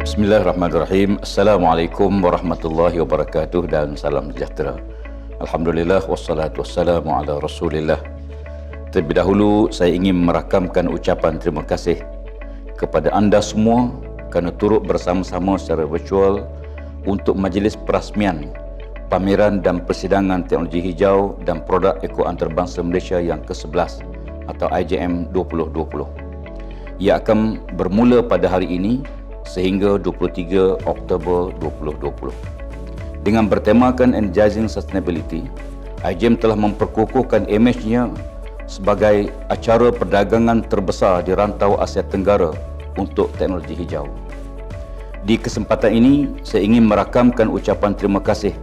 Bismillahirrahmanirrahim. Assalamualaikum warahmatullahi wabarakatuh dan salam sejahtera. Alhamdulillah wassalatu wassalamu ala Rasulillah. Terlebih dahulu saya ingin merakamkan ucapan terima kasih kepada anda semua kerana turut bersama-sama secara virtual untuk majlis perasmian pameran dan persidangan teknologi hijau dan produk eko antarabangsa Malaysia yang ke-11 atau IGEM 2020. Ia akan bermula pada hari ini sehingga 23 Oktober 2020. Dengan bertemakan Energizing Sustainability, IGEM telah memperkukuhkan imejnya sebagai acara perdagangan terbesar di rantau Asia Tenggara untuk teknologi hijau. Di kesempatan ini, saya ingin merakamkan ucapan terima kasih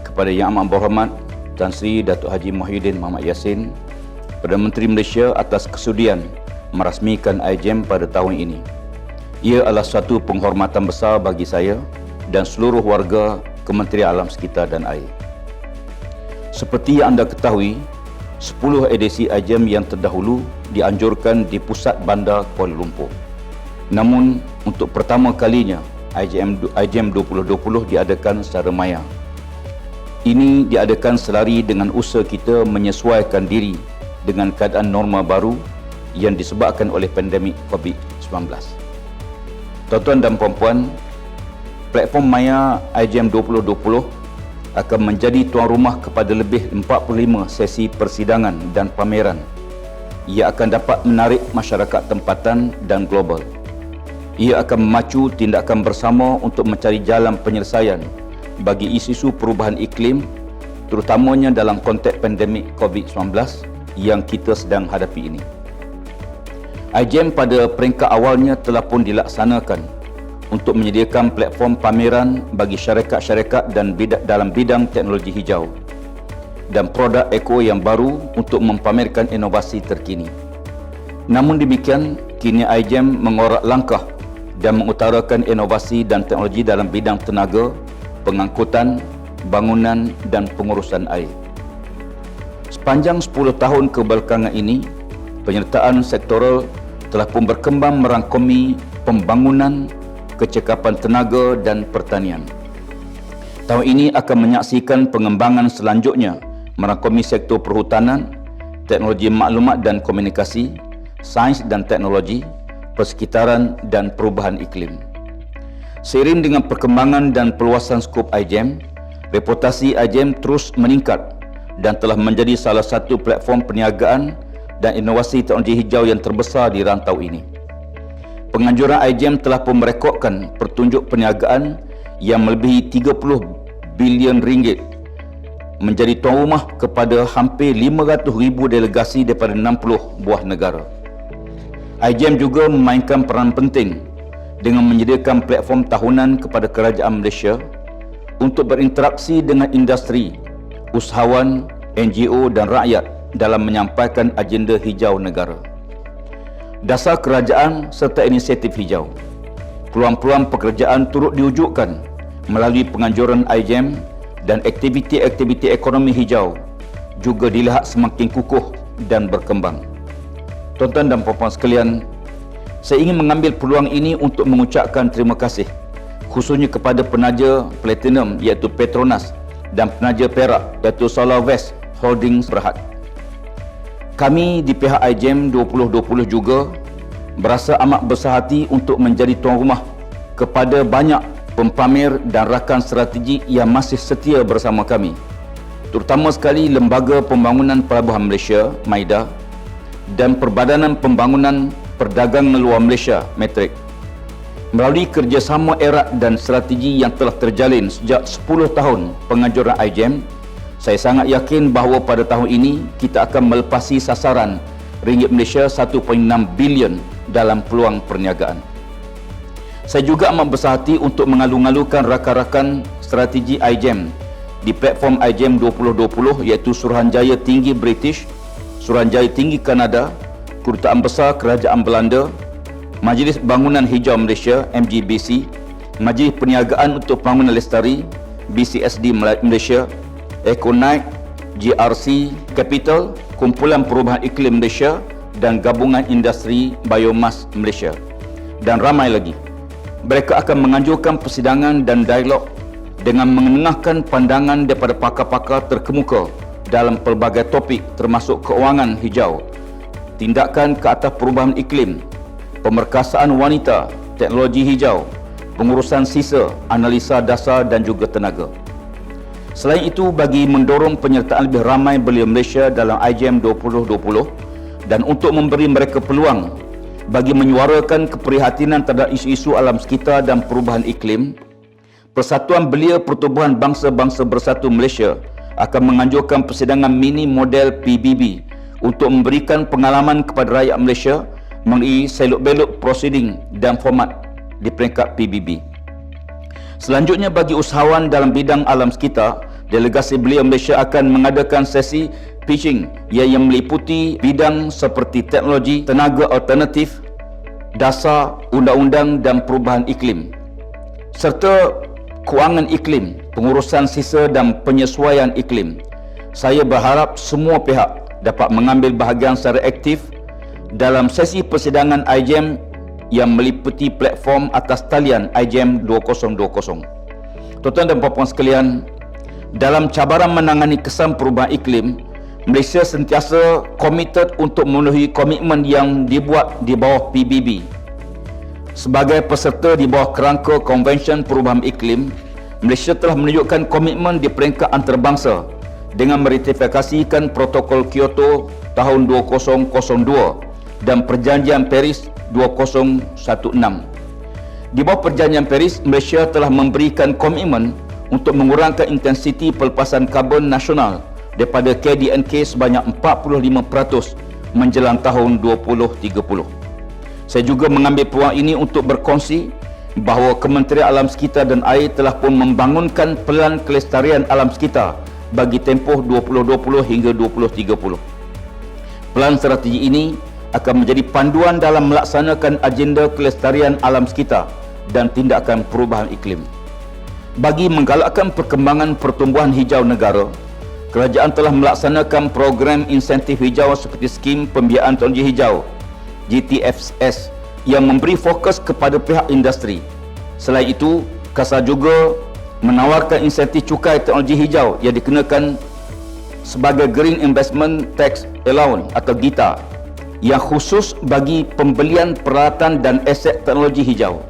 kepada Yang Amat Berhormat Tan Sri Datuk Haji Muhyiddin Mohamad Yassin, Perdana Menteri Malaysia atas kesudian merasmikan IGEM pada tahun ini. Ia adalah suatu penghormatan besar bagi saya dan seluruh warga Kementerian Alam Sekitar dan Air. Seperti yang anda ketahui, 10 edisi IGEM yang terdahulu dianjurkan di pusat bandar Kuala Lumpur. Namun, untuk pertama kalinya, IGEM 2020 diadakan secara maya. Ini diadakan selari dengan usaha kita menyesuaikan diri dengan keadaan norma baru yang disebabkan oleh pandemik COVID-19. Tuan-tuan dan puan-puan, platform maya IGEM 2020 akan menjadi tuan rumah kepada lebih 45 sesi persidangan dan pameran. Ia akan dapat menarik masyarakat tempatan dan global. Ia akan memacu tindakan bersama untuk mencari jalan penyelesaian bagi isu-isu perubahan iklim, terutamanya dalam konteks pandemik COVID-19 yang kita sedang hadapi ini. IGEM pada peringkat awalnya telah pun dilaksanakan untuk menyediakan platform pameran bagi syarikat-syarikat dan dalam bidang teknologi hijau dan produk eko yang baru untuk mempamerkan inovasi terkini. Namun demikian, kini IGEM mengorak langkah dan mengutarakan inovasi dan teknologi dalam bidang tenaga, pengangkutan, bangunan dan pengurusan air. Sepanjang 10 tahun kebelakangan ini, penyertaan sektoral telah pun berkembang merangkumi pembangunan, kecekapan tenaga dan pertanian. Tahun ini akan menyaksikan pengembangan selanjutnya merangkumi sektor perhutanan, teknologi maklumat dan komunikasi, sains dan teknologi, persekitaran dan perubahan iklim. Seiring dengan perkembangan dan perluasan skop IGEM, reputasi IGEM terus meningkat dan telah menjadi salah satu platform perniagaan dan inovasi teknologi hijau yang terbesar di rantau ini. Penganjuran IGEM telah pun merekodkan pertunjuk perniagaan yang melebihi 30 bilion ringgit, menjadi tuan rumah kepada hampir 500,000 delegasi daripada 60 buah negara. IGEM juga memainkan peranan penting dengan menyediakan platform tahunan kepada kerajaan Malaysia untuk berinteraksi dengan industri, usahawan, NGO dan rakyat dalam menyampaikan agenda hijau negara. Dasar kerajaan serta inisiatif hijau. Peluang-peluang pekerjaan turut diwujudkan melalui penganjuran IGEM dan aktiviti-aktiviti ekonomi hijau juga dilihat semakin kukuh dan berkembang. Tuan-tuan dan puan-puan sekalian, saya ingin mengambil peluang ini untuk mengucapkan terima kasih khususnya kepada penaja Platinum iaitu Petronas dan penaja Perak iaitu Solar West Holdings Berhad. Kami di pihak IGEM 2020 juga berasa amat besar hati untuk menjadi tuan rumah kepada banyak pempamer dan rakan strategi yang masih setia bersama kami, terutama sekali Lembaga Pembangunan Pelabuhan Malaysia (MAIDA) dan Perbadanan Pembangunan Perdagangan Luar Malaysia (METRIC). Melalui kerjasama erat dan strategi yang telah terjalin sejak 10 tahun penganjuran IGEM, saya sangat yakin bahawa pada tahun ini kita akan melepasi sasaran ringgit Malaysia 1.6 bilion dalam peluang perniagaan. Saya juga amat besar hati untuk mengalu-alukan rakan-rakan strategi IGEM di platform IGEM 2020 iaitu Suruhanjaya Tinggi British, Suruhanjaya Tinggi Kanada, Kedutaan Besar Kerajaan Belanda, Majlis Bangunan Hijau Malaysia MGTC, Majlis Perniagaan untuk Pembangunan Lestari BCSD Malaysia, Econite, GRC Capital, Kumpulan Perubahan Iklim Malaysia dan Gabungan Industri Biomas Malaysia, dan ramai lagi. Mereka akan menganjurkan persidangan dan dialog dengan mengenengahkan pandangan daripada pakar-pakar terkemuka dalam pelbagai topik termasuk kewangan hijau, tindakan ke atas perubahan iklim, pemerkasaan wanita, teknologi hijau, pengurusan sisa, analisa dasar dan juga tenaga. Selain itu, bagi mendorong penyertaan lebih ramai belia Malaysia dalam IGEM 2020 dan untuk memberi mereka peluang bagi menyuarakan keprihatinan terhadap isu-isu alam sekitar dan perubahan iklim, Persatuan Belia Pertubuhan Bangsa-Bangsa Bersatu Malaysia akan menganjurkan persidangan mini model PBB untuk memberikan pengalaman kepada rakyat Malaysia melalui selok-belok proceeding dan format di peringkat PBB. Selanjutnya, bagi usahawan dalam bidang alam sekitar, delegasi Belia Malaysia akan mengadakan sesi pitching yang meliputi bidang seperti teknologi, tenaga alternatif, dasar, undang-undang dan perubahan iklim, serta kewangan iklim, pengurusan sisa dan penyesuaian iklim. Saya berharap semua pihak dapat mengambil bahagian secara aktif dalam sesi persidangan IGEM yang meliputi platform atas talian IGEM 2020. Tuan-tuan dan puan-puan sekalian, dalam cabaran menangani kesan perubahan iklim, Malaysia sentiasa komited untuk memenuhi komitmen yang dibuat di bawah PBB. Sebagai peserta di bawah kerangka Konvensyen Perubahan Iklim, Malaysia telah menunjukkan komitmen di peringkat antarabangsa dengan meratifikasikan Protokol Kyoto tahun 2002 dan Perjanjian Paris 2016. Di bawah Perjanjian Paris, Malaysia telah memberikan komitmen untuk mengurangkan intensiti pelepasan karbon nasional daripada KDNK sebanyak 45% menjelang tahun 2030. Saya juga mengambil peluang ini untuk berkongsi bahawa Kementerian Alam Sekitar dan Air telah pun membangunkan Pelan Kelestarian Alam Sekitar bagi tempoh 2020 hingga 2030. Pelan strategi ini akan menjadi panduan dalam melaksanakan agenda kelestarian alam sekitar dan tindakan perubahan iklim. Bagi menggalakkan perkembangan pertumbuhan hijau negara, kerajaan telah melaksanakan program insentif hijau seperti skim pembiayaan teknologi hijau GTFS yang memberi fokus kepada pihak industri. Selain itu, KASA juga menawarkan insentif cukai teknologi hijau yang dikenakan sebagai Green Investment Tax Allowance atau GITA yang khusus bagi pembelian peralatan dan aset teknologi hijau.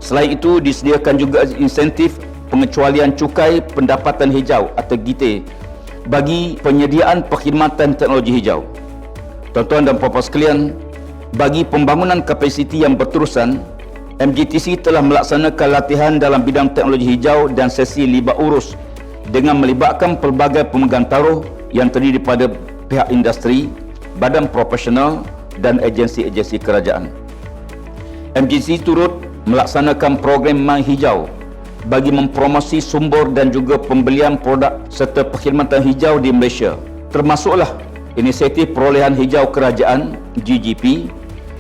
Selain itu, disediakan juga insentif pengecualian cukai pendapatan hijau atau GITA bagi penyediaan perkhidmatan teknologi hijau. Tuan-tuan dan puan-puan sekalian, bagi pembangunan kapasiti yang berterusan, MGTC telah melaksanakan latihan dalam bidang teknologi hijau dan sesi libat urus dengan melibatkan pelbagai pemegang taruh yang terdiri daripada pihak industri, badan profesional dan agensi-agensi kerajaan. MGTC turut melaksanakan program Mang Hijau bagi mempromosi sumber dan juga pembelian produk serta perkhidmatan hijau di Malaysia, termasuklah inisiatif perolehan hijau kerajaan GGP.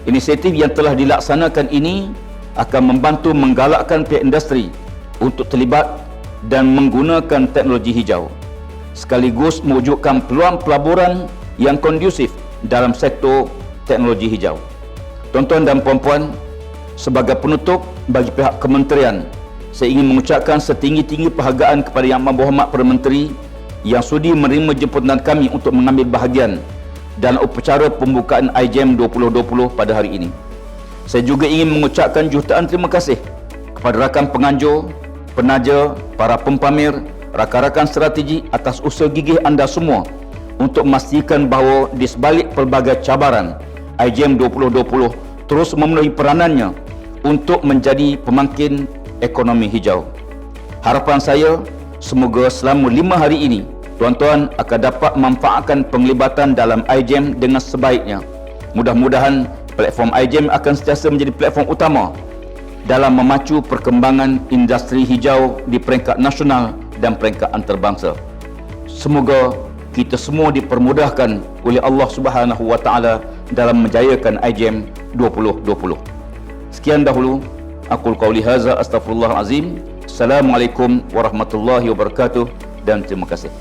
Inisiatif yang telah dilaksanakan ini akan membantu menggalakkan pihak industri untuk terlibat dan menggunakan teknologi hijau, sekaligus mewujudkan peluang pelaburan yang kondusif dalam sektor teknologi hijau. Tuan-tuan dan puan-puan, sebagai penutup bagi pihak kementerian, saya ingin mengucapkan setinggi-tinggi penghargaan kepada Yang Amat Berhormat Perdana Menteri yang sudi menerima jemputan kami untuk mengambil bahagian dalam upacara pembukaan IGEM 2020 pada hari ini. Saya juga ingin mengucapkan jutaan terima kasih kepada rakan penganjur, penaja, para pempamer, rakan-rakan strategi atas usaha gigih anda semua untuk memastikan bahawa di sebalik pelbagai cabaran, IGEM 2020 terus memenuhi peranannya untuk menjadi pemangkin ekonomi hijau. Harapan saya, semoga selama 5 hari ini tuan-tuan akan dapat memanfaatkan penglibatan dalam IGEM dengan sebaiknya. Mudah-mudahan platform IGEM akan sentiasa menjadi platform utama dalam memacu perkembangan industri hijau di peringkat nasional dan peringkat antarabangsa. Semoga kita semua dipermudahkan oleh Allah Subhanahu wa taala dalam menjayakan IGEM 2020. Sekian dahulu, aqul qauli hadza astaghfirullah azim. Assalamualaikum warahmatullahi wabarakatuh dan terima kasih.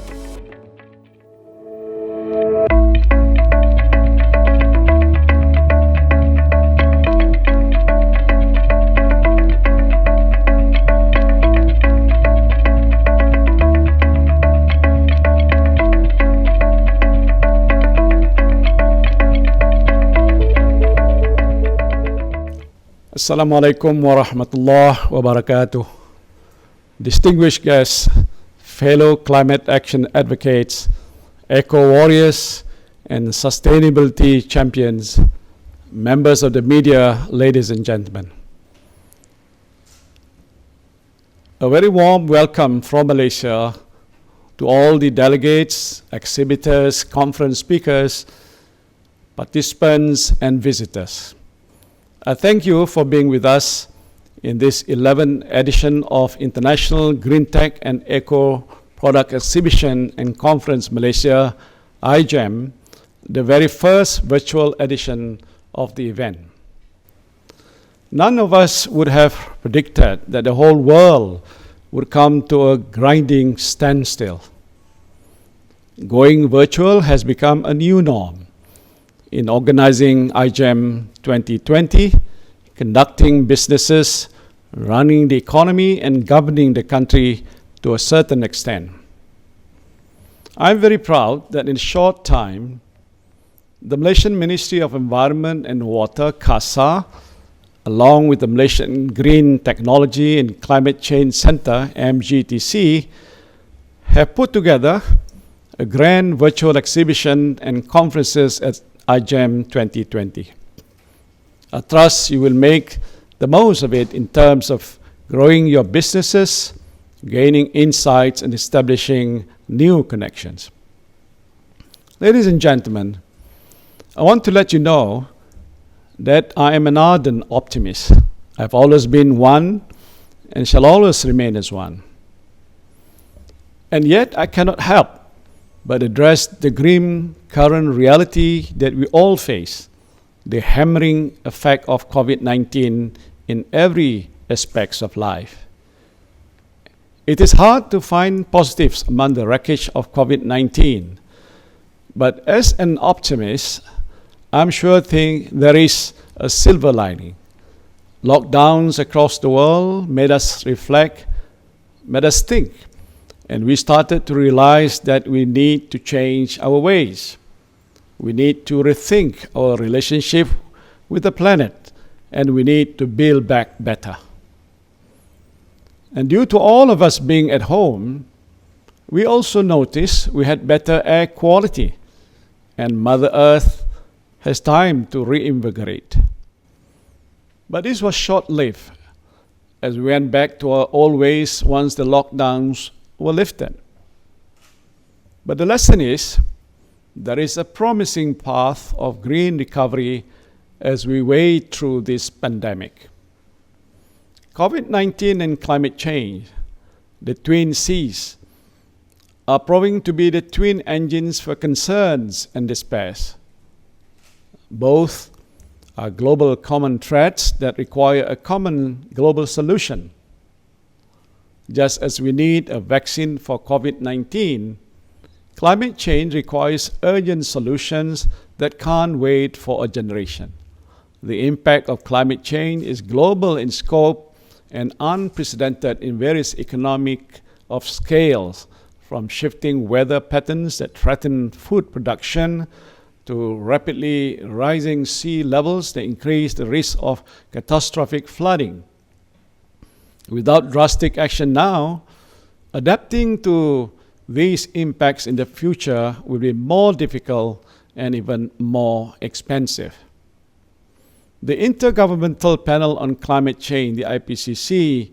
Assalamualaikum warahmatullahi wabarakatuh. Distinguished guests, fellow climate action advocates, eco-warriors, and sustainability champions, members of the media, ladies and gentlemen. A very warm welcome from Malaysia to all the delegates, exhibitors, conference speakers, participants, and visitors. I thank you for being with us in this 11th edition of International Green Tech and Eco Product Exhibition and Conference Malaysia, IGEM, the very first virtual edition of the event. None of us would have predicted that the whole world would come to a grinding standstill. Going virtual has become a new norm in organizing IGEM 2020, conducting businesses, running the economy, and governing the country to a certain extent. I'm very proud that in a short time, the Malaysian Ministry of Environment and Water, CASA, along with the Malaysian Green Technology and Climate Change Centre, MGTC, have put together a grand virtual exhibition and conferences at IGEM 2020. I trust you will make the most of it in terms of growing your businesses, gaining insights, and establishing new connections. Ladies and gentlemen, I want to let you know that I am an ardent optimist. I've always been one and shall always remain as one. And yet I cannot help but address the grim current reality that we all face, the hammering effect of COVID-19 in every aspect of life. It is hard to find positives among the wreckage of COVID-19, but as an optimist, I'm sure there is a silver lining. Lockdowns across the world made us reflect, made us think, and we started to realize that we need to change our ways. We need to rethink our relationship with the planet, and we need to build back better. And due to all of us being at home, we also noticed we had better air quality, and Mother Earth has time to reinvigorate. But this was short-lived, as we went back to our old ways once the lockdowns were lifted. But the lesson is, there is a promising path of green recovery as we wade through this pandemic. COVID-19 and climate change, the twin Cs, are proving to be the twin engines for concerns and despairs. Both are global common threats that require a common global solution. Just as we need a vaccine for COVID-19, climate change requires urgent solutions that can't wait for a generation. The impact of climate change is global in scope and unprecedented in various economic of scales, from shifting weather patterns that threaten food production to rapidly rising sea levels that increase the risk of catastrophic flooding. Without drastic action now, adapting to these impacts in the future will be more difficult and even more expensive. The Intergovernmental Panel on Climate Change, the IPCC,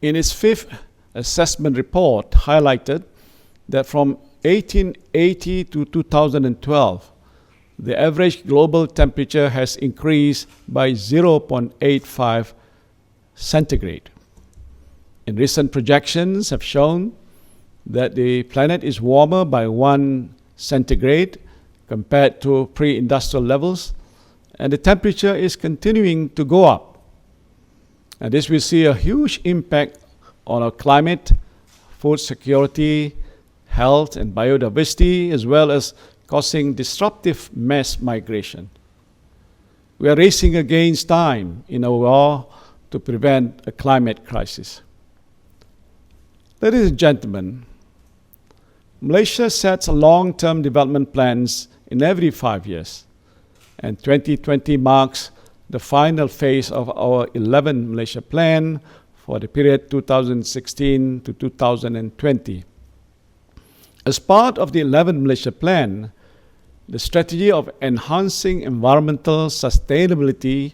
in its fifth assessment report highlighted that from 1880 to 2012, the average global temperature has increased by 0.85 centigrade. And recent projections have shown that the planet is warmer by 1 centigrade compared to pre-industrial levels, and the temperature is continuing to go up. And this will see a huge impact on our climate, food security, health and biodiversity, as well as causing disruptive mass migration. We are racing against time in our war to prevent a climate crisis. Ladies and gentlemen, Malaysia sets long-term development plans in every 5 years, and 2020 marks the final phase of our 11 Malaysia Plan for the period 2016 to 2020. As part of the 11 Malaysia Plan, the strategy of enhancing environmental sustainability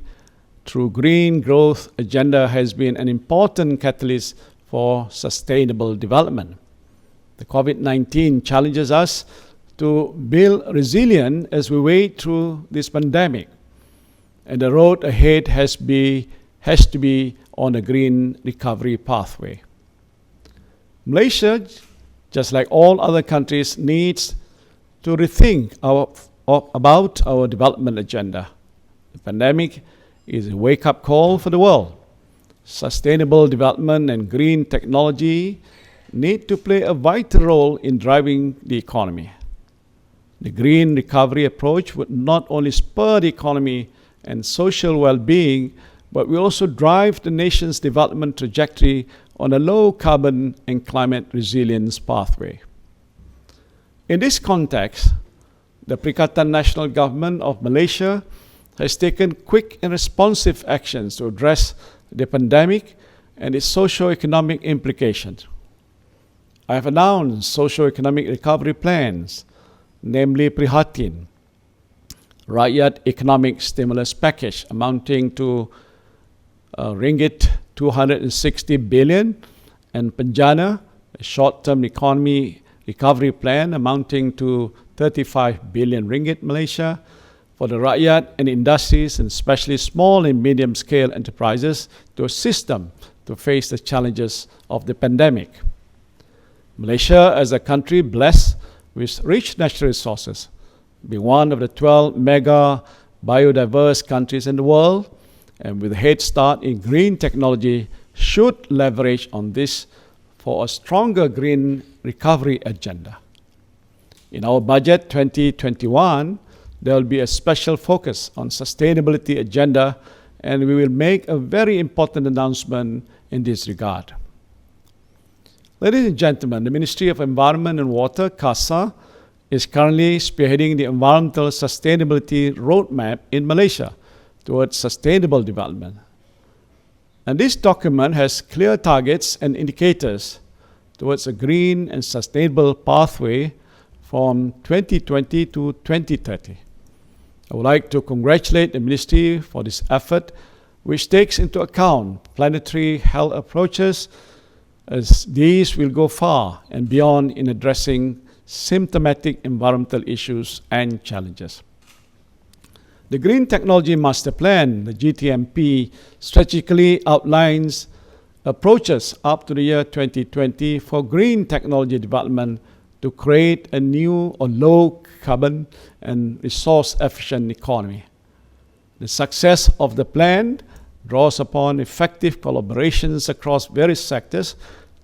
through green growth agenda has been an important catalyst for sustainable development. The COVID-19 challenges us to build resilience as we wade through this pandemic, and the road ahead has to be on a green recovery pathway. Malaysia, just like all other countries, needs to rethink about our development agenda. The pandemic is a wake-up call for the world. Sustainable development and green technology need to play a vital role in driving the economy. The green recovery approach would not only spur the economy and social well-being, but will also drive the nation's development trajectory on a low-carbon and climate resilience pathway. In this context, the Perikatan Nasional Government of Malaysia has taken quick and responsive actions to address the pandemic and its socio-economic implications. I have announced socio-economic recovery plans, namely Prihatin, Rakyat Economic Stimulus Package amounting to ringgit 260 billion, and Penjana, a short-term economy recovery plan amounting to 35 billion ringgit Malaysia for the rakyat and industries, and especially small and medium-scale enterprises, to assist them to face the challenges of the pandemic. Malaysia, as a country blessed with rich natural resources, being one of the 12 mega biodiverse countries in the world, and with a head start in green technology, should leverage on this for a stronger green recovery agenda. In our budget 2021, there will be a special focus on sustainability agenda, and we will make a very important announcement in this regard. Ladies and gentlemen, the Ministry of Environment and Water, CASA, is currently spearheading the environmental sustainability roadmap in Malaysia towards sustainable development. And this document has clear targets and indicators towards a green and sustainable pathway from 2020 to 2030. I would like to congratulate the Ministry for this effort, which takes into account planetary health approaches, as these will go far and beyond in addressing symptomatic environmental issues and challenges. The Green Technology Master Plan, the GTMP, strategically outlines approaches up to the year 2020 for green technology development to create a new or low carbon and resource efficient economy. The success of the plan draws upon effective collaborations across various sectors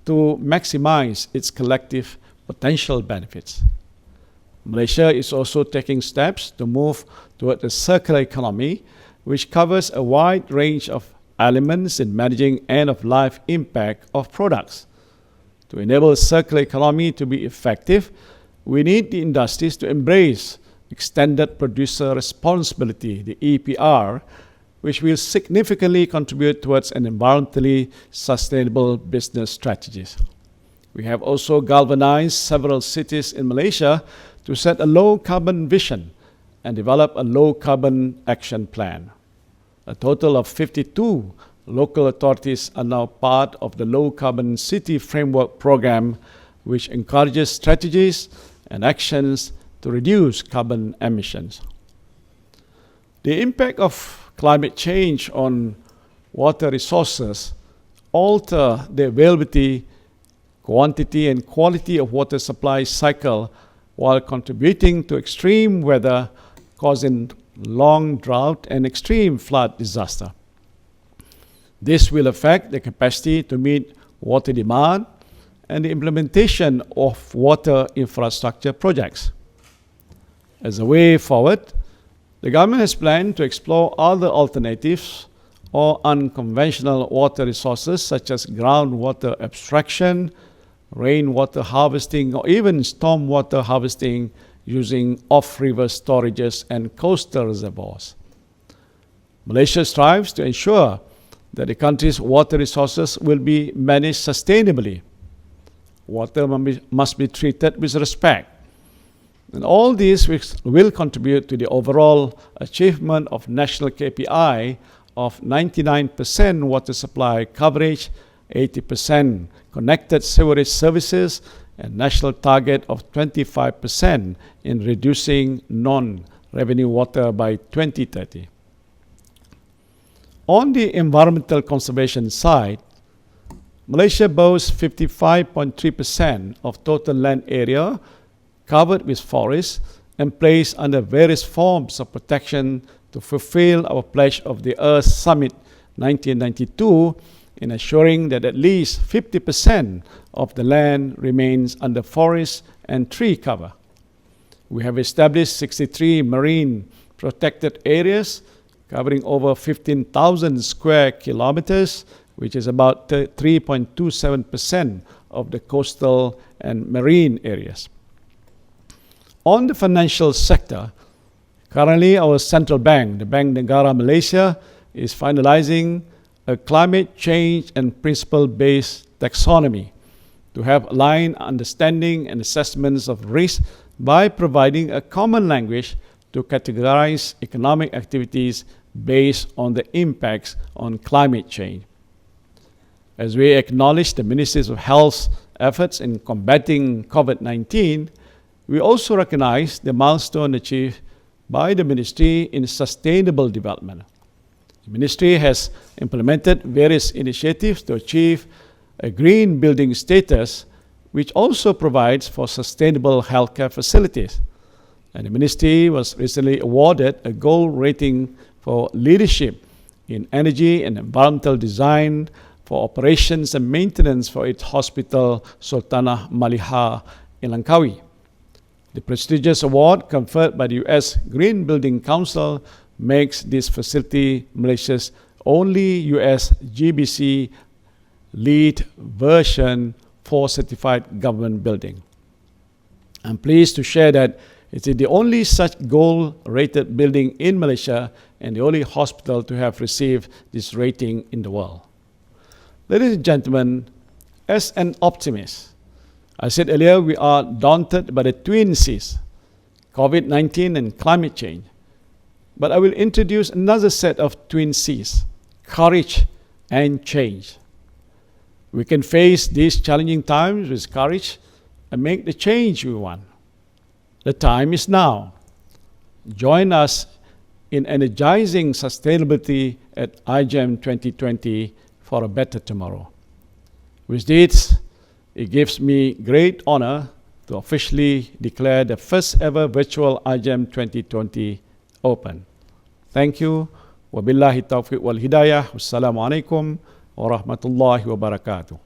to maximize its collective potential benefits. Malaysia is also taking steps to move toward a circular economy, which covers a wide range of elements in managing end-of-life impact of products. To enable a circular economy to be effective, we need the industries to embrace extended producer responsibility, the EPR, which will significantly contribute towards an environmentally sustainable business strategies. We have also galvanized several cities in Malaysia to set a low-carbon vision and develop a low-carbon action plan. A total of 52 local authorities are now part of the Low-Carbon City Framework Program, which encourages strategies and actions to reduce carbon emissions. The impact of climate change on water resources alter the availability, quantity and quality of water supply cycle while contributing to extreme weather causing long drought and extreme flood disaster. This will affect the capacity to meet water demand and the implementation of water infrastructure projects. As a way forward, the government has planned to explore other alternatives or unconventional water resources such as groundwater abstraction, rainwater harvesting, or even stormwater harvesting using off-river storages and coastal reservoirs. Malaysia strives to ensure that the country's water resources will be managed sustainably. Water must be treated with respect. And all these will contribute to the overall achievement of national KPI of 99% water supply coverage, 80% connected sewerage services, and national target of 25% in reducing non-revenue water by 2030. On the environmental conservation side, Malaysia boasts 55.3% of total land area covered with forests and placed under various forms of protection to fulfill our pledge of the Earth Summit 1992 in assuring that at least 50% of the land remains under forest and tree cover. We have established 63 marine protected areas covering over 15,000 square kilometers, which is about 3.27% of the coastal and marine areas. On the financial sector, currently our central bank, the Bank Negara Malaysia, is finalizing a climate change and principle-based taxonomy to have aligned understanding and assessments of risk by providing a common language to categorize economic activities based on the impacts on climate change. As we acknowledge the Ministries of Health's efforts in combating COVID-19, we also recognize the milestone achieved by the Ministry in Sustainable Development. The Ministry has implemented various initiatives to achieve a green building status, which also provides for sustainable healthcare facilities. And the Ministry was recently awarded a gold rating for leadership in energy and environmental design for operations and maintenance for its hospital, Sultanah Malihah in Langkawi. The prestigious award conferred by the U.S. Green Building Council makes this facility Malaysia's only U.S. GBC LEED version 4 certified government building. I'm pleased to share that it is the only such gold-rated building in Malaysia and the only hospital to have received this rating in the world. Ladies and gentlemen, as an optimist, I said earlier we are daunted by the twin Cs, COVID-19 and climate change. But I will introduce another set of twin Cs, courage and change. We can face these challenging times with courage and make the change we want. The time is now. Join us in energizing sustainability at IGEM 2020 for a better tomorrow. With this, it gives me great honor to officially declare the first ever virtual IGEM 2020 open. Thank you. Wabillahi taufiq wal hidayah. Wassalamualaikum warahmatullahi wabarakatuh.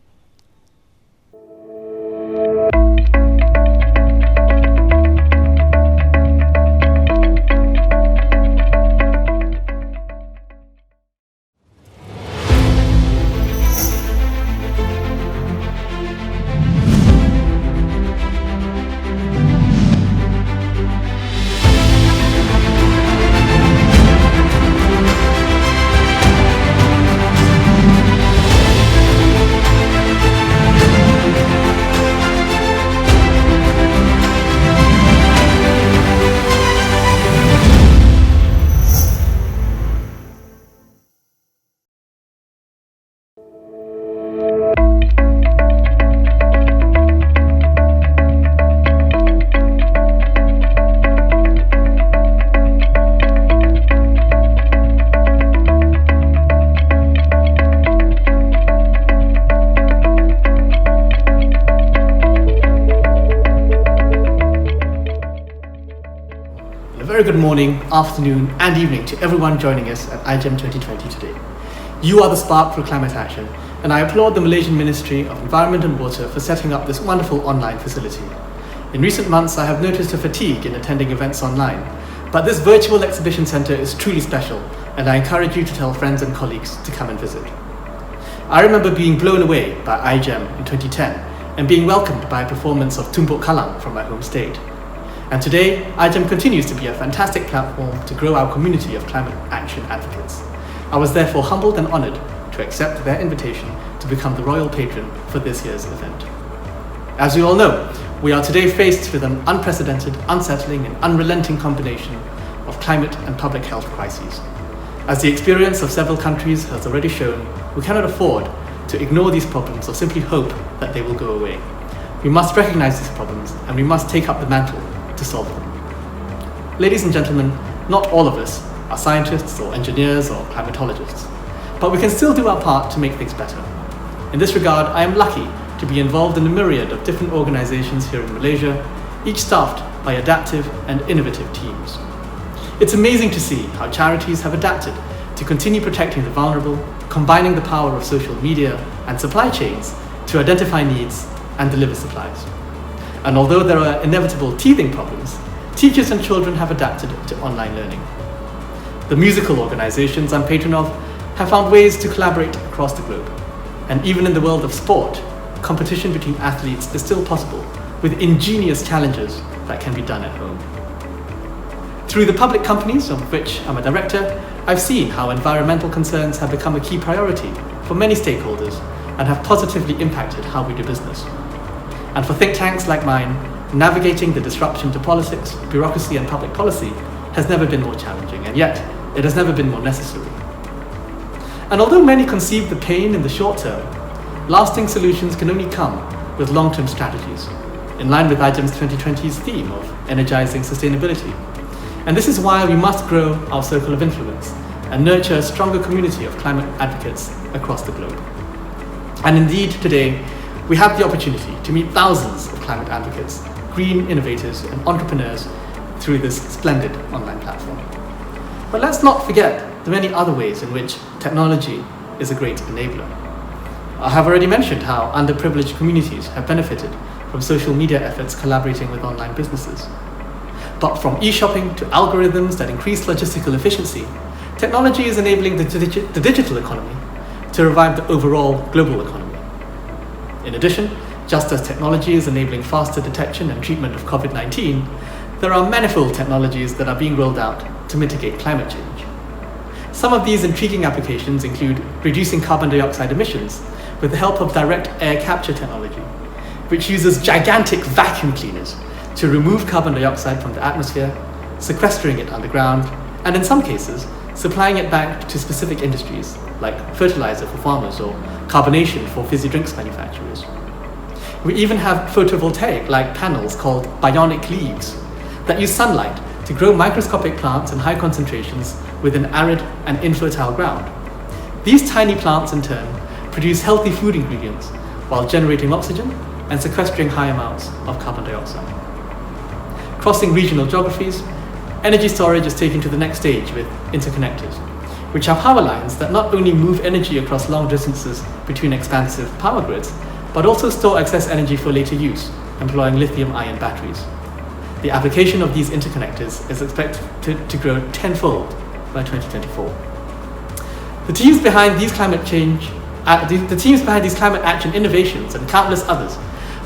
very good morning, afternoon, and evening to everyone joining us at IGEM 2020 today. You are the spark for climate action, and I applaud the Malaysian Ministry of Environment and Water for setting up this wonderful online facility. In recent months, I have noticed a fatigue in attending events online, but this virtual exhibition centre is truly special, and I encourage you to tell friends and colleagues to come and visit. I remember being blown away by IGEM in 2010 and being welcomed by a performance of Tumpuk Kalang from my home state. And today, IGEM continues to be a fantastic platform to grow our community of climate action advocates. I was therefore humbled and honoured to accept their invitation to become the royal patron for this year's event. As you all know, we are today faced with an unprecedented, unsettling and unrelenting combination of climate and public health crises. As the experience of several countries has already shown, we cannot afford to ignore these problems or simply hope that they will go away. We must recognise these problems and we must take up the mantle to solve them. Ladies and gentlemen, not all of us are scientists or engineers or climatologists, but we can still do our part to make things better. In this regard, I am lucky to be involved in a myriad of different organisations here in Malaysia, each staffed by adaptive and innovative teams. It's amazing to see how charities have adapted to continue protecting the vulnerable, combining the power of social media and supply chains to identify needs and deliver supplies. And although there are inevitable teething problems, teachers and children have adapted to online learning. The musical organisations I'm patron of have found ways to collaborate across the globe. And even in the world of sport, competition between athletes is still possible with ingenious challenges that can be done at home. Through the public companies of which I'm a director, I've seen how environmental concerns have become a key priority for many stakeholders and have positively impacted how we do business. And for think tanks like mine, navigating the disruption to politics, bureaucracy and public policy has never been more challenging, and yet it has never been more necessary. And although many conceive the pain in the short term, lasting solutions can only come with long-term strategies, in line with IGEM's 2020's theme of energising sustainability. And this is why we must grow our circle of influence and nurture a stronger community of climate advocates across the globe. And indeed, today, we have the opportunity to meet thousands of climate advocates, green innovators and entrepreneurs through this splendid online platform. But let's not forget the many other ways in which technology is a great enabler. I have already mentioned how underprivileged communities have benefited from social media efforts collaborating with online businesses. But from e-shopping to algorithms that increase logistical efficiency, technology is enabling the digital economy to revive the overall global economy. In addition, just as technology is enabling faster detection and treatment of COVID-19, there are manifold technologies that are being rolled out to mitigate climate change. Some of these intriguing applications include reducing carbon dioxide emissions with the help of direct air capture technology, which uses gigantic vacuum cleaners to remove carbon dioxide from the atmosphere, sequestering it underground, and in some cases, supplying it back to specific industries like fertilizer for farmers or carbonation for fizzy drinks manufacturers. We even have photovoltaic-like panels called bionic leaves that use sunlight to grow microscopic plants in high concentrations within arid and infertile ground. These tiny plants in turn produce healthy food ingredients while generating oxygen and sequestering high amounts of carbon dioxide. Crossing regional geographies, energy storage is taken to the next stage with interconnectors, which are power lines that not only move energy across long distances between expansive power grids, but also store excess energy for later use, employing lithium-ion batteries. The application of these interconnectors is expected to grow tenfold by 2024. The teams behind these climate action innovations and countless others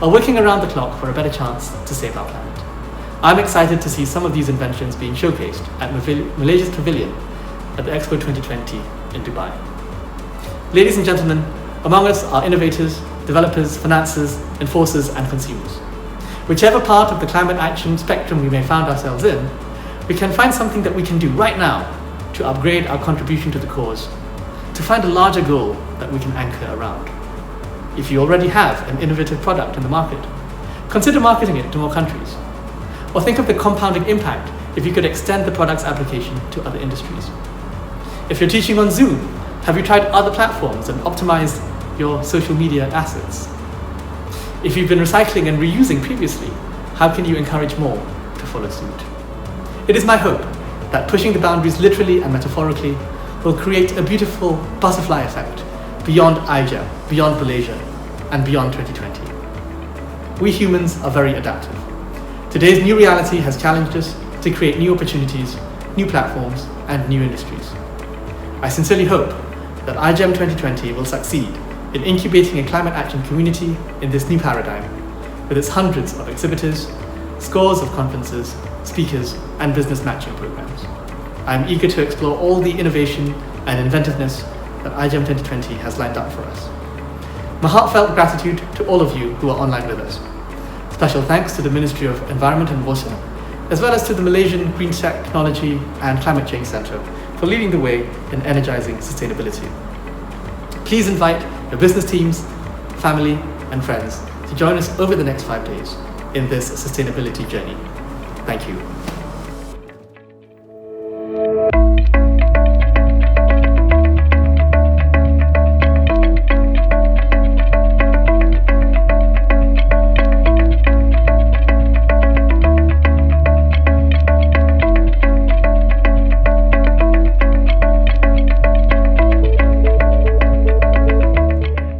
are working around the clock for a better chance to save our planet. I'm excited to see some of these inventions being showcased at Malaysia's Pavilion at the Expo 2020 in Dubai. Ladies and gentlemen, among us are innovators, developers, financiers, enforcers and consumers. Whichever part of the climate action spectrum we may find ourselves in, we can find something that we can do right now to upgrade our contribution to the cause, to find a larger goal that we can anchor around. If you already have an innovative product in the market, consider marketing it to more countries. Or think of the compounding impact if you could extend the product's application to other industries. If you're teaching on Zoom, have you tried other platforms and optimized your social media assets? If you've been recycling and reusing previously, how can you encourage more to follow suit? It is my hope that pushing the boundaries literally and metaphorically will create a beautiful butterfly effect beyond IGEM, beyond Malaysia, and beyond 2020. We humans are very adaptive. Today's new reality has challenged us to create new opportunities, new platforms, and new industries. I sincerely hope that IGEM 2020 will succeed in incubating a climate action community in this new paradigm, with its hundreds of exhibitors, scores of conferences, speakers, and business matching programs. I am eager to explore all the innovation and inventiveness that IGEM 2020 has lined up for us. My heartfelt gratitude to all of you who are online with us. Special thanks to the Ministry of Environment and Water, as well as to the Malaysian Green Technology and Climate Change Centre for leading the way in energizing sustainability. Please invite your business teams, family, and friends to join us over the next 5 days in this sustainability journey. Thank you.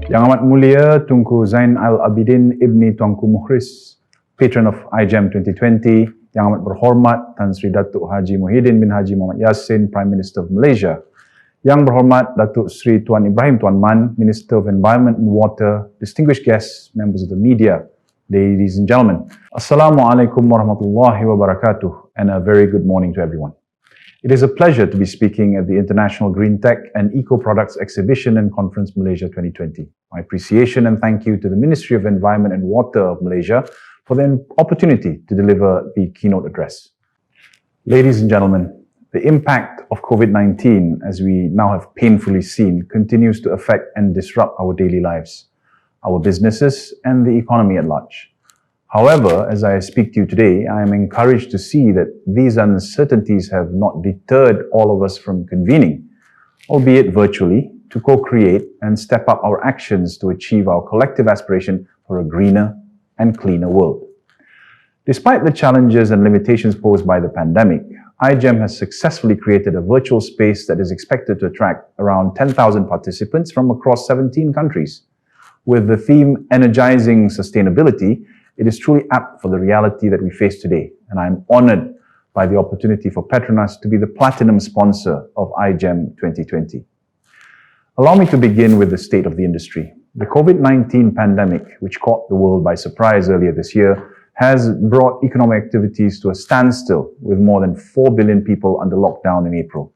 Yang Amat Mulia Tunku Zain Al-Abidin Ibni Tuanku Mukhris, patron of IGEM 2020, Yang Amat Berhormat Tan Sri Datuk Haji Muhyiddin bin Haji Muhammad Yassin, Prime Minister of Malaysia, Yang Berhormat Datuk Sri Tuan Ibrahim Tuan Man, Minister of Environment and Water, distinguished guests, members of the media, ladies and gentlemen. Assalamualaikum warahmatullahi wabarakatuh, and a very good morning to everyone. It is a pleasure to be speaking at the International Green Tech and Eco Products Exhibition and Conference Malaysia 2020. My appreciation and thank you to the Ministry of Environment and Water of Malaysia for the opportunity to deliver the keynote address. Ladies and gentlemen, the impact of COVID-19, as we now have painfully seen, continues to affect and disrupt our daily lives, our businesses, and the economy at large. However, as I speak to you today, I am encouraged to see that these uncertainties have not deterred all of us from convening, albeit virtually, to co-create and step up our actions to achieve our collective aspiration for a greener and cleaner world. Despite the challenges and limitations posed by the pandemic, IGEM has successfully created a virtual space that is expected to attract around 10,000 participants from across 17 countries. With the theme Energizing Sustainability, it is truly apt for the reality that we face today, and I am honored by the opportunity for Petronas to be the platinum sponsor of IGEM 2020. Allow me to begin with the state of the industry. The COVID-19 pandemic, which caught the world by surprise earlier this year, has brought economic activities to a standstill, with more than 4 billion people under lockdown in April.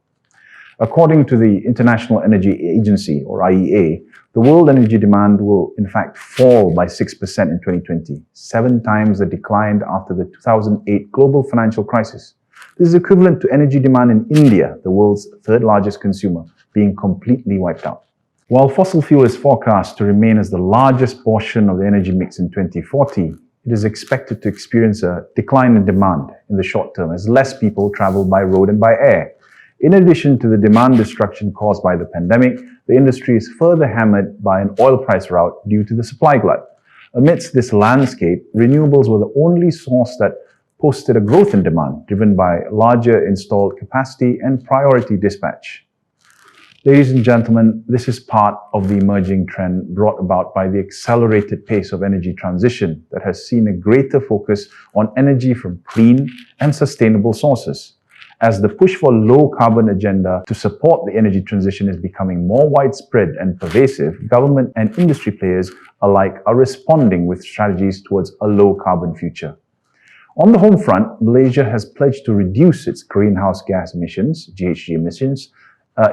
According to the International Energy Agency, or IEA, the world energy demand will in fact fall by 6% in 2020, 7 times the decline after the 2008 global financial crisis. This is equivalent to energy demand in India, the world's third largest consumer, being completely wiped out. While fossil fuel is forecast to remain as the largest portion of the energy mix in 2040, it is expected to experience a decline in demand in the short term as less people travel by road and by air. In addition to the demand destruction caused by the pandemic, the industry is further hammered by an oil price rout due to the supply glut. Amidst this landscape, renewables were the only source that posted a growth in demand, driven by larger installed capacity and priority dispatch. Ladies and gentlemen, this is part of the emerging trend brought about by the accelerated pace of energy transition that has seen a greater focus on energy from clean and sustainable sources. As the push for low carbon agenda to support the energy transition is becoming more widespread and pervasive, government and industry players alike are responding with strategies towards a low carbon future. On the home front, Malaysia has pledged to reduce its greenhouse gas emissions, GHG emissions,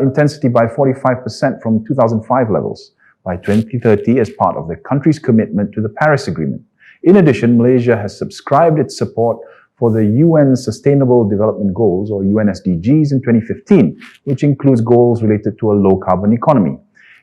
intensity by 45% from 2005 levels by 2030 as part of the country's commitment to the Paris Agreement. In addition, Malaysia has subscribed its support for the UN Sustainable Development Goals, or UN SDGs, in 2015, which includes goals related to a low-carbon economy.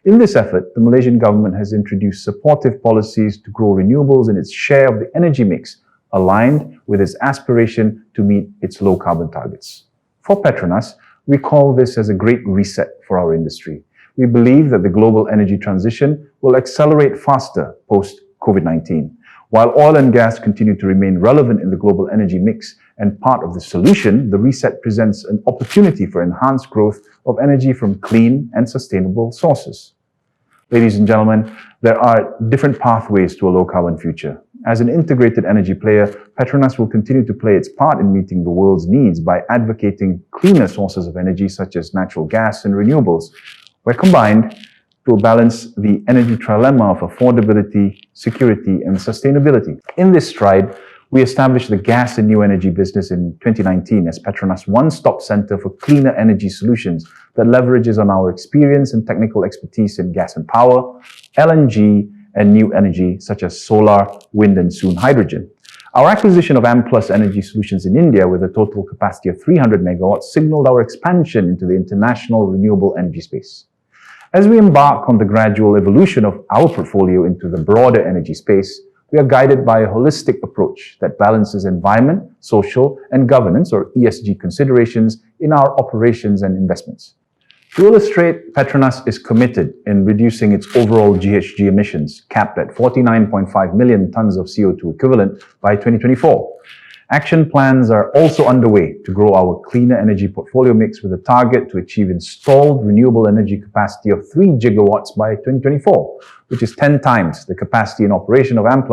In this effort, the Malaysian government has introduced supportive policies to grow renewables in its share of the energy mix, aligned with its aspiration to meet its low-carbon targets. For Petronas, we call this as a great reset for our industry. We believe that the global energy transition will accelerate faster post-COVID-19. While oil and gas continue to remain relevant in the global energy mix and part of the solution, the reset presents an opportunity for enhanced growth of energy from clean and sustainable sources. Ladies and gentlemen, there are different pathways to a low-carbon future. As an integrated energy player, Petronas will continue to play its part in meeting the world's needs by advocating cleaner sources of energy such as natural gas and renewables, where combined to balance the energy trilemma of affordability, security, and sustainability. In this stride, we established the gas and new energy business in 2019 as Petronas' one-stop center for cleaner energy solutions that leverages on our experience and technical expertise in gas and power, LNG, and new energy such as solar, wind, and soon hydrogen. Our acquisition of AM+ Energy Solutions in India with a total capacity of 300 megawatts signaled our expansion into the international renewable energy space. As we embark on the gradual evolution of our portfolio into the broader energy space, we are guided by a holistic approach that balances environment, social, and governance or ESG considerations in our operations and investments. To illustrate, Petronas is committed in reducing its overall GHG emissions, capped at 49.5 million tons of CO2 equivalent by 2024. Action plans are also underway to grow our cleaner energy portfolio mix with a target to achieve installed renewable energy capacity of 3 gigawatts by 2024, which is 10 times the capacity in operation of AM+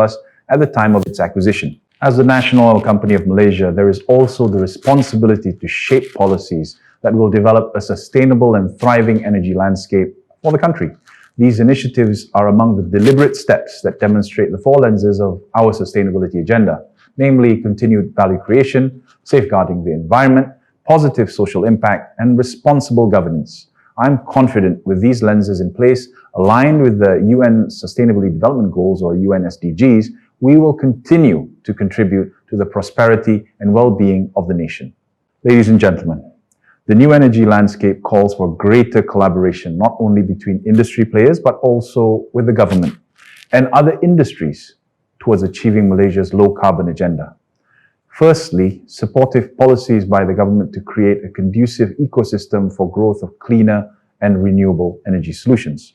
at the time of its acquisition. As the national oil company of Malaysia, there is also the responsibility to shape policies that will develop a sustainable and thriving energy landscape for the country. These initiatives are among the deliberate steps that demonstrate the four lenses of our sustainability agenda, namely continued value creation, safeguarding the environment, positive social impact, and responsible governance. I'm confident with these lenses in place, aligned with the UN Sustainable Development Goals or UN SDGs, we will continue to contribute to the prosperity and well-being of the nation. Ladies and gentlemen, the new energy landscape calls for greater collaboration, not only between industry players, but also with the government and other industries towards achieving Malaysia's low-carbon agenda. Firstly, supportive policies by the government to create a conducive ecosystem for growth of cleaner and renewable energy solutions.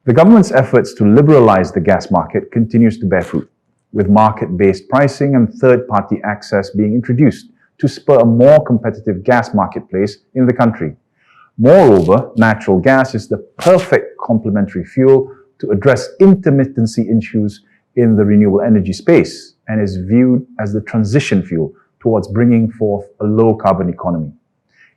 The government's efforts to liberalize the gas market continues to bear fruit, with market-based pricing and third-party access being introduced to spur a more competitive gas marketplace in the country. Moreover, natural gas is the perfect complementary fuel to address intermittency issues in the renewable energy space and is viewed as the transition fuel towards bringing forth a low-carbon economy.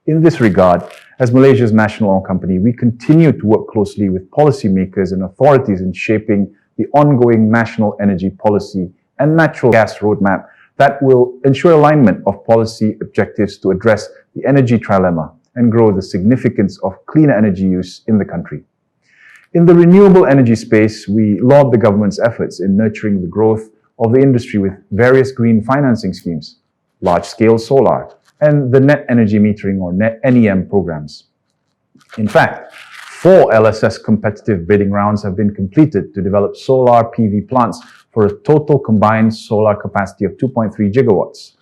In this regard, as Malaysia's national oil company, we continue to work closely with policymakers and authorities in shaping the ongoing national energy policy and natural gas roadmap that will ensure alignment of policy objectives to address the energy trilemma and grow the significance of cleaner energy use in the country. In the renewable energy space, we laud the government's efforts in nurturing the growth of the industry with various green financing schemes, large-scale solar, and the net energy metering or NEM programs. In fact, 4 LSS competitive bidding rounds have been completed to develop solar PV plants for a total combined solar capacity of 2.3 gigawatts.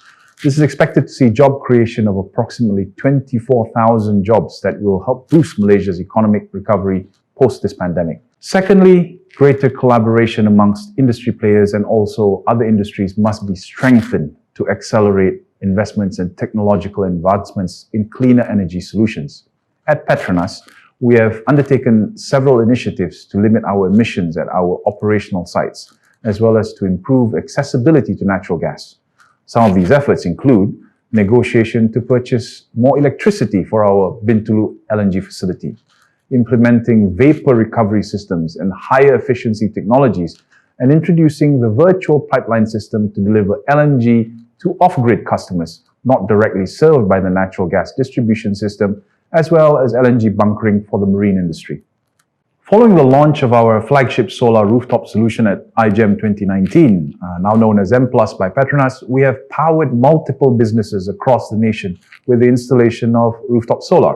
This is expected to see job creation of approximately 24,000 jobs that will help boost Malaysia's economic recovery post this pandemic. Secondly, greater collaboration amongst industry players and also other industries must be strengthened to accelerate investments and technological advancements in cleaner energy solutions. At Petronas, we have undertaken several initiatives to limit our emissions at our operational sites, as well as to improve accessibility to natural gas. Some of these efforts include negotiation to purchase more electricity for our Bintulu LNG facility, implementing vapor recovery systems and higher efficiency technologies, and introducing the virtual pipeline system to deliver LNG to off-grid customers, not directly served by the natural gas distribution system, as well as LNG bunkering for the marine industry. Following the launch of our flagship solar rooftop solution at IGEM 2019, now known as M+ by Petronas, we have powered multiple businesses across the nation with the installation of rooftop solar.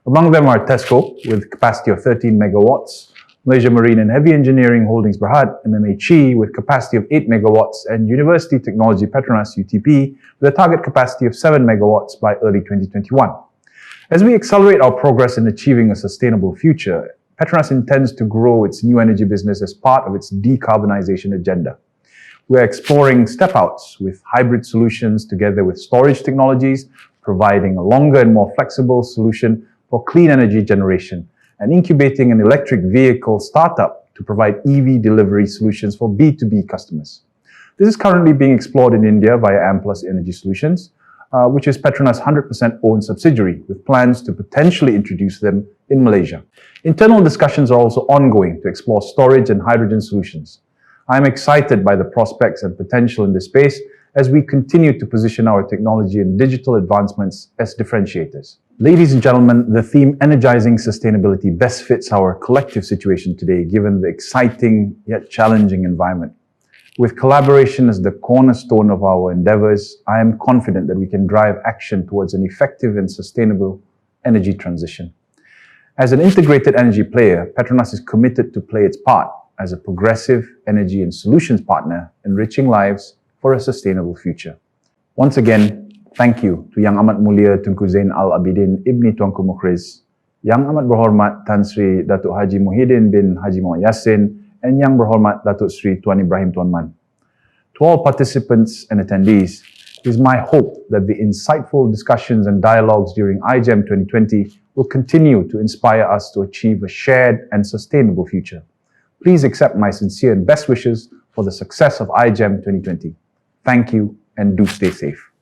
Among them are Tesco, with capacity of 13 megawatts, Malaysia Marine and Heavy Engineering Holdings Berhad, MMHE, with capacity of 8 megawatts, and University Technology Petronas, UTP, with a target capacity of 7 megawatts by early 2021. As we accelerate our progress in achieving a sustainable future, Petronas intends to grow its new energy business as part of its decarbonization agenda. we're exploring step-outs with hybrid solutions together with storage technologies, providing a longer and more flexible solution for clean energy generation, and incubating an electric vehicle startup to provide EV delivery solutions for B2B customers. This is currently being explored in India via Amplus Energy Solutions, which is Petronas' 100% owned subsidiary, with plans to potentially introduce them in Malaysia. Internal discussions are also ongoing to explore storage and hydrogen solutions. I am excited by the prospects and potential in this space as we continue to position our technology and digital advancements as differentiators. Ladies and gentlemen, the theme Energizing Sustainability best fits our collective situation today, given the exciting yet challenging environment. With collaboration as the cornerstone of our endeavors, I am confident that we can drive action towards an effective and sustainable energy transition. As an integrated energy player, Petronas is committed to play its part as a progressive energy and solutions partner, enriching lives for a sustainable future. Once again, thank you to Yang Amat Mulia Tunku Zain Al-Abidin Ibni Tuanku Mukhriz, Yang Amat Berhormat Tan Sri Datuk Haji Muhyiddin bin Haji Muhammad Yassin, and Yang Berhormat Datuk Sri Tuan Ibrahim Tuan Man. To all participants and attendees, it is my hope that the insightful discussions and dialogues during IGEM 2020 will continue to inspire us to achieve a shared and sustainable future. Please accept my sincere and best wishes for the success of IGEM 2020. Thank you and do stay safe.